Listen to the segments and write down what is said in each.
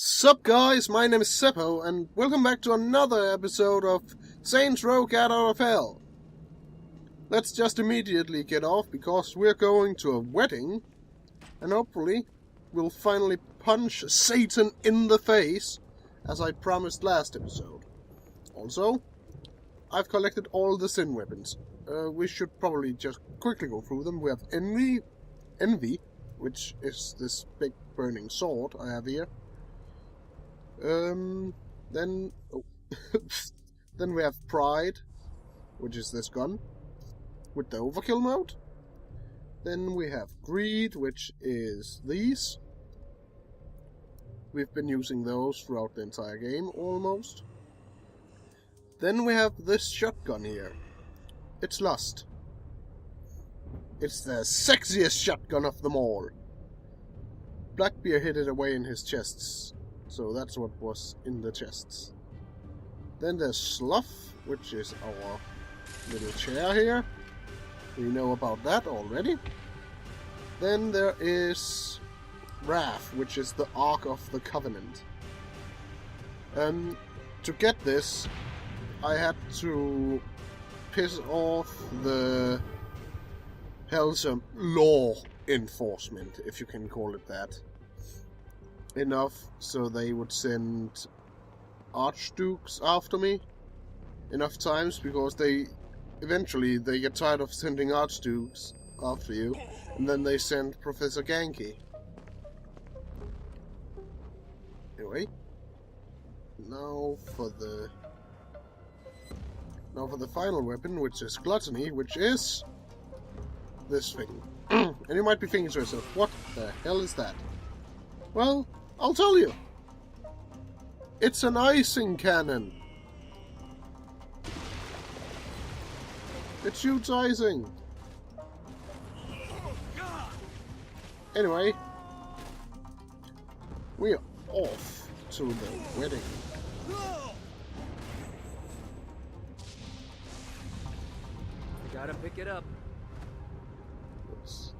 Sup guys, my name is Sepo, and welcome back to another episode of Saints Row Gat Out of Hell. Let's just immediately get off, because we're going to a wedding, and hopefully we'll finally punch Satan in the face, as I promised last episode. Also, I've collected all the sin weapons. We should probably just quickly go through them. We have Envy, which is this big burning sword I have here. Then then we have Pride, which is this gun with the overkill mode. Then we have Greed, which is these. We've been using those throughout the entire game, almost. Then we have this shotgun here. It's Lust. It's the sexiest shotgun of them all. Blackbeard hid it away in his chests. So that's what was in the chests. Then there's Slough, which is our little chair here. We know about that already. Then there is Wrath, which is the Ark of the Covenant. To get this, I had to piss off the Hell's law enforcement, if you can call it that. Enough so they would send archdukes after me enough times, because they eventually get tired of sending archdukes after you, and then they send Professor Genki. Anyway, now for the final weapon, which is Gluttony, which is this thing. And you might be thinking to yourself, what the hell is that? Well, I'll tell you. It's an icing cannon. It shoots icing. Anyway, we are off to the wedding. You gotta pick it up.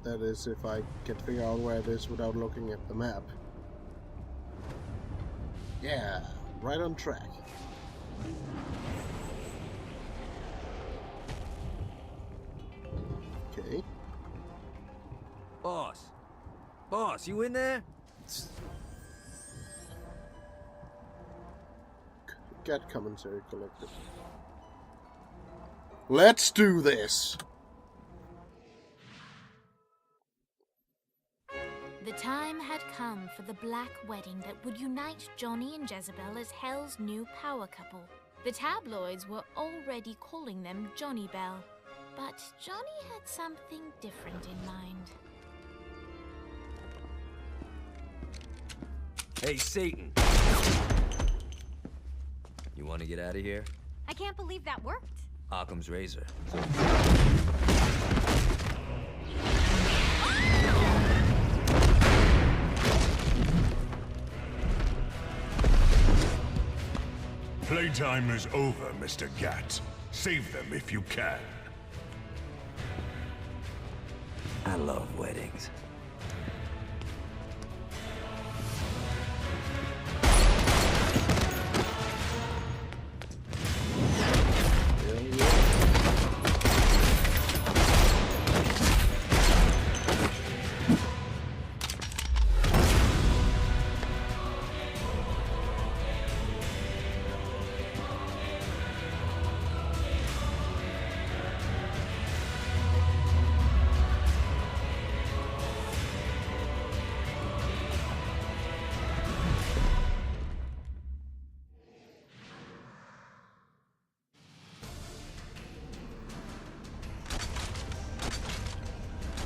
That is, if I can figure out where it is without looking at the map. Yeah, right on track. Okay. Boss, you in there? Get commentary collected. Let's do this! The time had come for the black wedding that would unite Johnny and Jezebel as Hell's new power couple. The tabloids were already calling them Johnny Bell, but Johnny had something different in mind. Hey, Satan! You want to get out of here? I can't believe that worked. Occam's razor. Playtime is over, Mr. Gat. Save them if you can. I love weddings.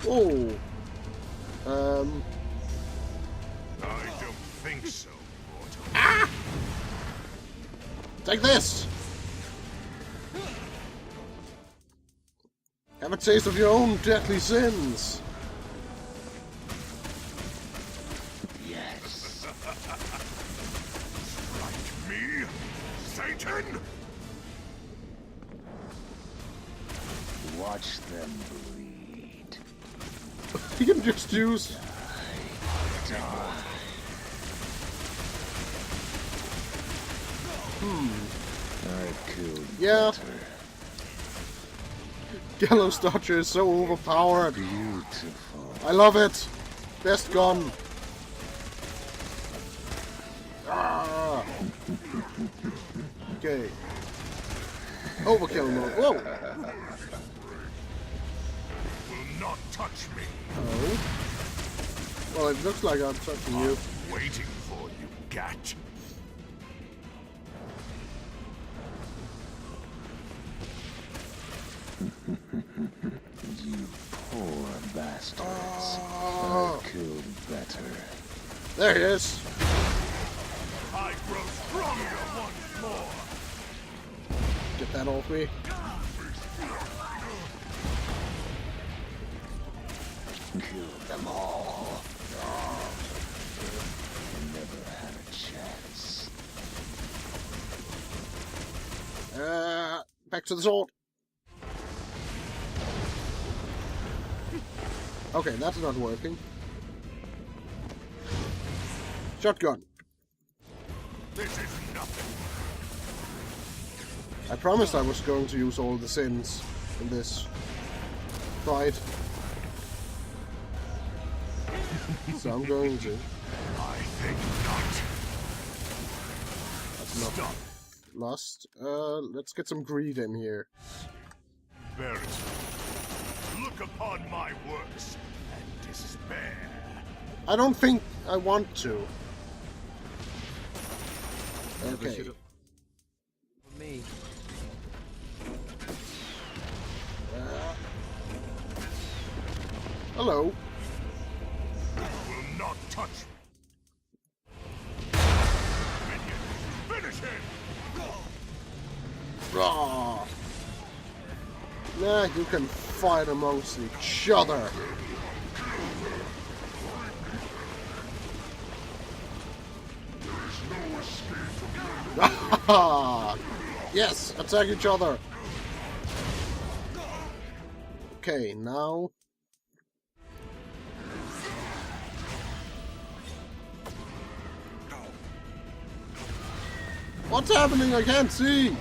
Oh, I don't think so, mortal. Ah! Take this! Have a taste of your own deadly sins! Yes. Strike me, Satan! Watch them bleed. You can just use... I killed Yeah. better. Gallows Dodger is so overpowered. Beautiful. I love it. Best gun. Ah. Okay. Overkill mode. Whoa. Will not touch me. Oh. Well, it looks like I'm touching you. Waiting for you, gat. You poor bastards. Oh. I killed better. There he is. I grow stronger once more. Get that off me. Killed them all. Never had a chance. Back to the sword. Okay, that's not working. Shotgun. This is nothing. I promised I was going to use all the sins in this fight. So I'm going to. I think not. That's not Stop. lust. Let's get some greed in here. Bear it. Look upon my works and despair. I don't think I want to. Okay. Me. Hello. Will not touch me. Minion, finish him. Raw. Nah, you can fight amongst each other. Yes, attack each other. Okay, now. What's happening? I can't see.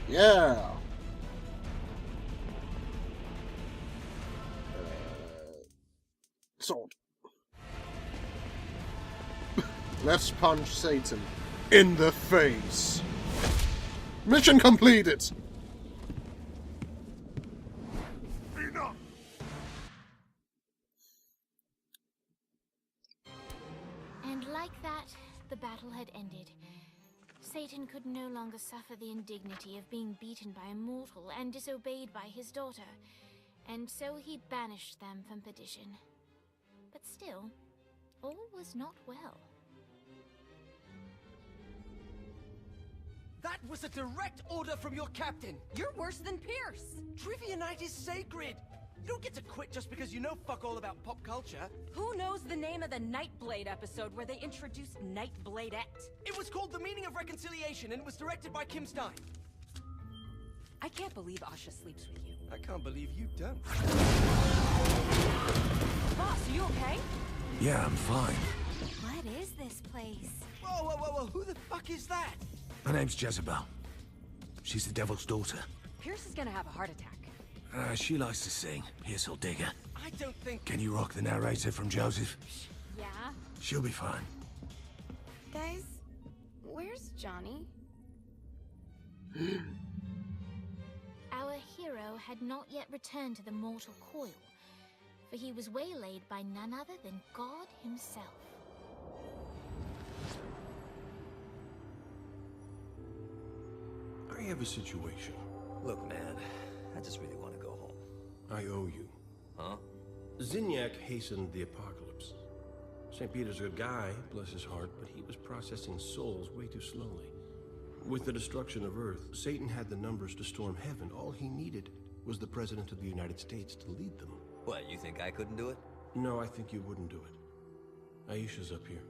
Yeah. Sword. Let's punch Satan in the face. Mission completed. Enough. And like that, the battle had ended. Satan could no longer suffer the indignity of being beaten by a mortal and disobeyed by his daughter, and so he banished them from perdition. But still, all was not well. That was a direct order from your captain! You're worse than Pierce. Trivia night is sacred! You don't get to quit just because you know fuck all about pop culture. Who knows the name of the Nightblade episode where they introduced Nightbladette? It was called The Meaning of Reconciliation and it was directed by Kim Stein. I can't believe Asha sleeps with you. I can't believe you don't. Boss, are you okay? Yeah, I'm fine. What is this place? Whoa, whoa, whoa, whoa, who the fuck is that? Her name's Jezebel. She's the devil's daughter. Pierce is gonna have a heart attack. She likes to sing. Here's will dig her. I don't think... Can you rock the narrator from Joseph? Yeah? She'll be fine. Guys, where's Johnny? Our hero had not yet returned to the mortal coil, for he was waylaid by none other than God himself. I have a situation. Look, man, I just really want to go home. I owe you. Huh? Zinyak hastened the apocalypse. St. Peter's a good guy, bless his heart, but he was processing souls way too slowly. With the destruction of Earth, Satan had the numbers to storm heaven. All he needed was the President of the United States to lead them. What, you think I couldn't do it? No, I think you wouldn't do it. Aisha's up here.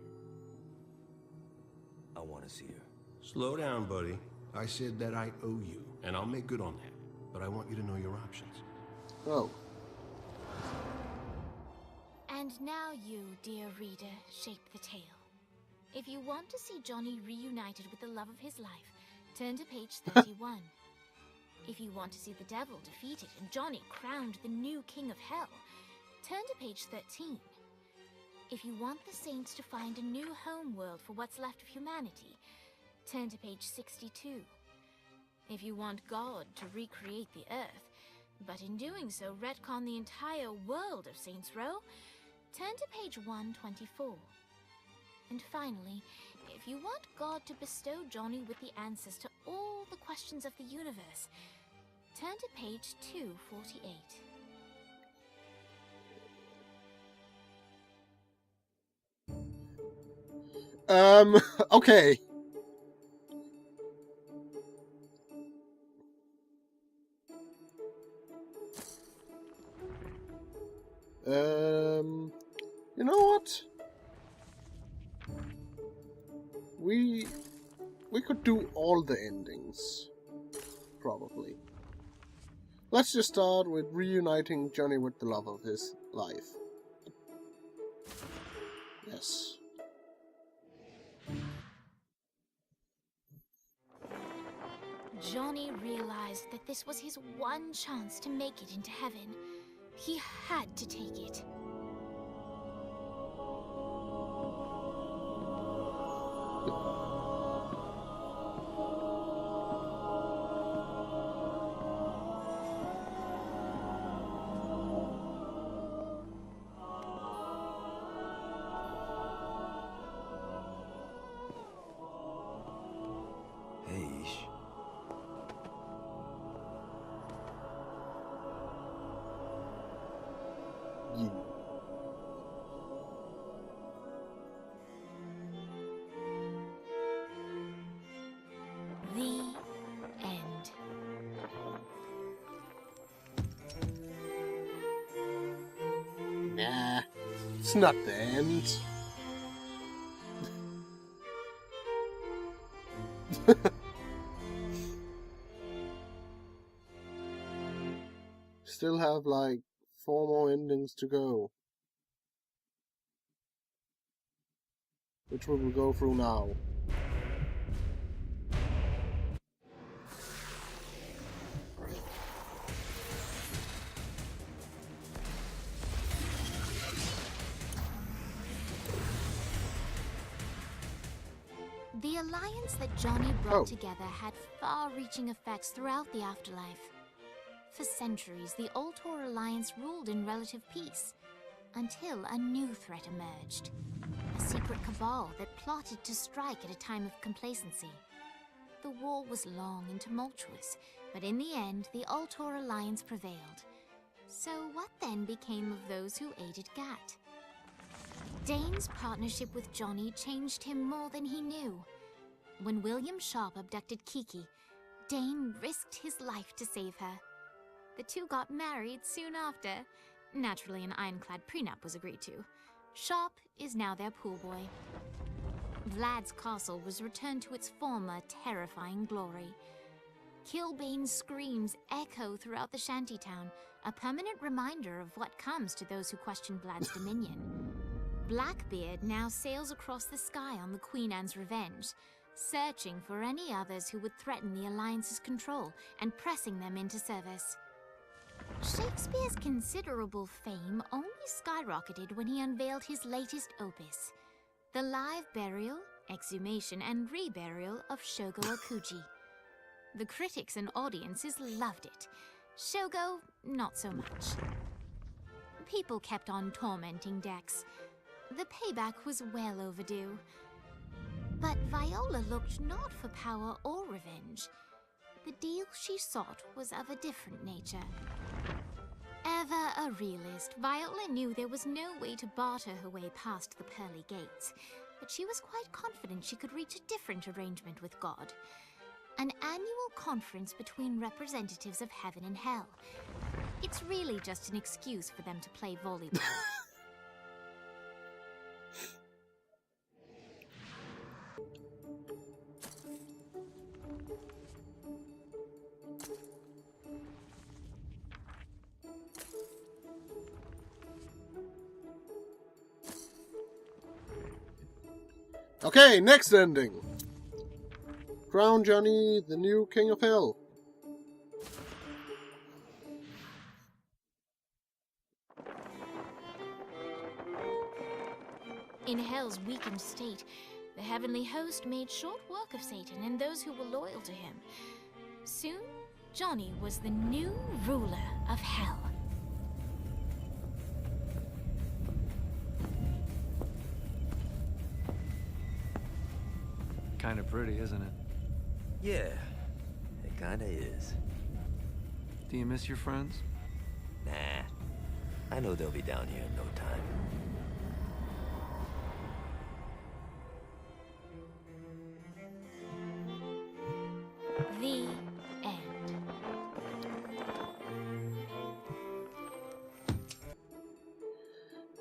I want to see her. Slow down, buddy. I said that I owe you, and I'll make good on that. But I want you to know your options. Oh. And now you, dear reader, shape the tale. If you want to see Johnny reunited with the love of his life, turn to page 31. If you want to see the devil defeated and Johnny crowned the new king of hell, turn to page 13. If you want the saints to find a new home world for what's left of humanity, turn to page 62. If you want God to recreate the earth, but in doing so retcon the entire world of Saints Row, turn to page 124. And finally, if you want God to bestow Johnny with the answers to all the questions of the universe, turn to page 248. Okay. You know what? We could do all the endings, probably. Let's just start with reuniting Johnny with the love of his life. Yes. Johnny realized that this was his one chance to make it into heaven. He had to take it. Hey, Ish. You. The end. Nah, it's not the end. Still have like 4 more endings to go, which we will go through now. The alliance that Johnny brought together had far-reaching effects throughout the afterlife. For centuries, the Ultor Alliance ruled in relative peace, until a new threat emerged. A secret cabal that plotted to strike at a time of complacency. The war was long and tumultuous, but in the end, the Ultor Alliance prevailed. So what then became of those who aided Gat? Dane's partnership with Johnny changed him more than he knew. When William Sharp abducted Kiki, Dane risked his life to save her. The two got married soon after. Naturally, an ironclad prenup was agreed to. Sharp is now their pool boy. Vlad's castle was returned to its former terrifying glory. Kilbane's screams echo throughout the shantytown, a permanent reminder of what comes to those who question Vlad's dominion. Blackbeard now sails across the sky on the Queen Anne's revenge, searching for any others who would threaten the Alliance's control and pressing them into service. Shakespeare's considerable fame only skyrocketed when he unveiled his latest opus, the live burial, exhumation, and reburial of Shogo Akuji. The critics and audiences loved it. Shogo, not so much. People kept on tormenting Dex. The payback was well overdue. But Viola looked not for power or revenge. The deal she sought was of a different nature. Ever a realist, Viola knew there was no way to barter her way past the pearly gates, but she was quite confident she could reach a different arrangement with God. An annual conference between representatives of heaven and hell. It's really just an excuse for them to play volleyball. Okay, next ending. Crown Johnny the new King of Hell. In Hell's weakened state, the heavenly host made short work of Satan and those who were loyal to him. Soon, Johnny was the new ruler of Hell. Kinda pretty, isn't it? Yeah, it kinda is. Do you miss your friends? Nah, I know they'll be down here in no time. The end.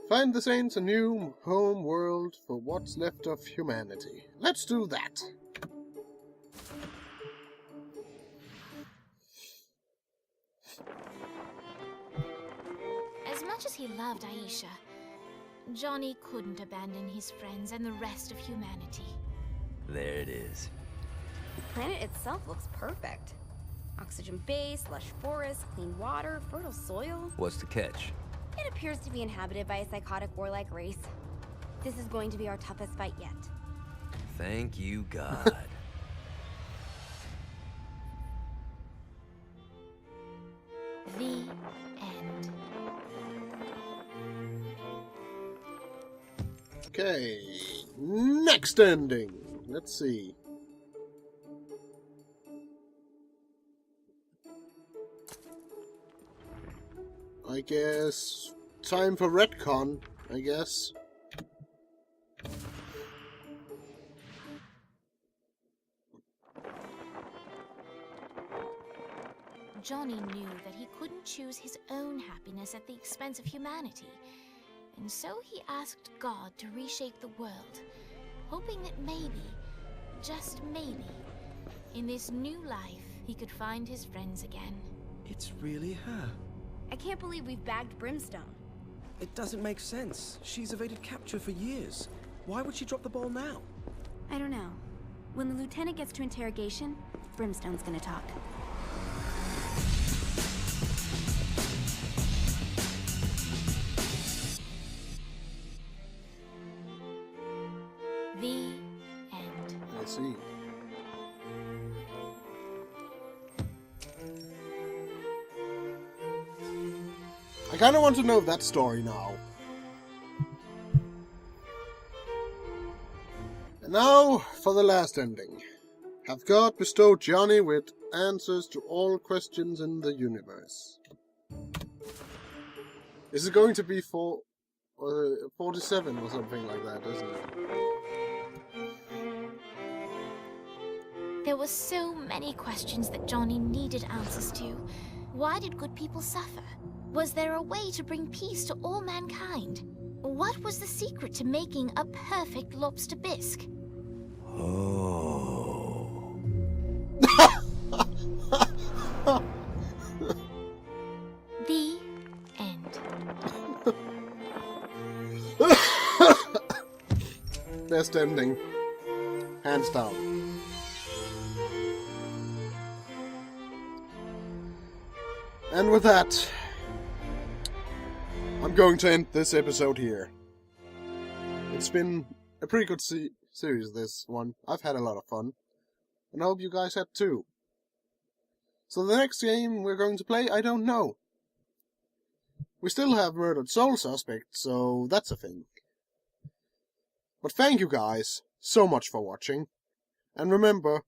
Find the Saints a new home world for what's left of humanity. Let's do that. As much as he loved Aisha, Johnny couldn't abandon his friends and the rest of humanity. There it is. The planet itself looks perfect. Oxygen base, lush forests, clean water, fertile soil. What's the catch? It appears to be inhabited by a psychotic warlike race. This is going to be our toughest fight yet. Thank you, God. The end. Okay, next ending. Let's see. I guess time for retcon, I guess. Johnny knew that he couldn't choose his own happiness at the expense of humanity, and so he asked God to reshape the world, hoping that maybe, just maybe, in this new life, he could find his friends again. It's really her. I can't believe we've bagged Brimstone. It doesn't make sense. She's evaded capture for years. Why would she drop the ball now? I don't know. When the lieutenant gets to interrogation, Brimstone's gonna talk. The end. I see. I kinda want to know that story now. And now for the last ending. Have God bestowed Johnny with answers to all questions in the universe? Is it going to be 47 or something like that, isn't it? There were so many questions that Johnny needed answers to. Why did good people suffer? Was there a way to bring peace to all mankind? What was the secret to making a perfect lobster bisque? Oh. The end. Best ending. Hands down. And with that, I'm going to end this episode here. It's been a pretty good series, this one. I've had a lot of fun. And I hope you guys had too. So the next game we're going to play, I don't know. We still have Murdered Soul Suspect, so that's a thing. But thank you guys so much for watching. And remember,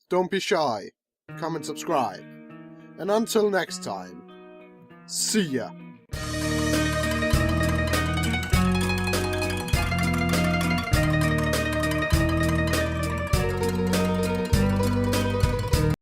don't be shy. Comment, subscribe. And until next time, see ya.